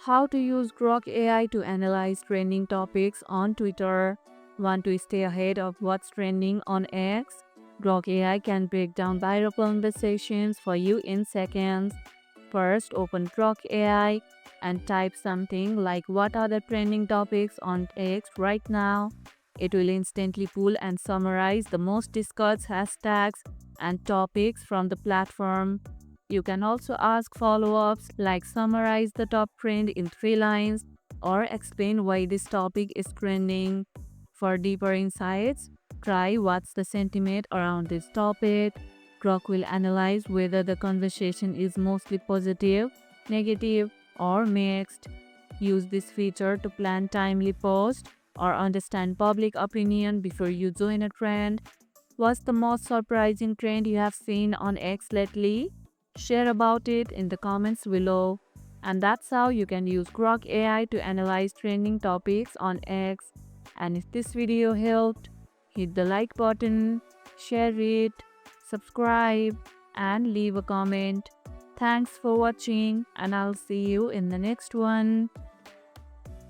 How to use Grok AI to analyze trending topics on Twitter. Want to stay ahead of what's trending on X? Grok AI can break down viral conversations for you in seconds. First, open Grok AI and type something like "What are the trending topics on X right now?" It will instantly pull and summarize the most discussed hashtags and topics from the platform. You can also ask follow ups like summarize the top trend in 3 lines or explain why this topic is trending. For deeper insights, try what's the sentiment around this topic. Grok will analyze whether the conversation is mostly positive, negative, or mixed. Use this feature to plan timely posts or understand public opinion before you join a trend. What's the most surprising trend you have seen on X lately? Share about it in the comments below. And that's how you can use Grok AI to analyze trending topics on X. And if this video helped, hit the like button, share it, subscribe, and leave a comment. Thanks for watching, and I'll see you in the next one.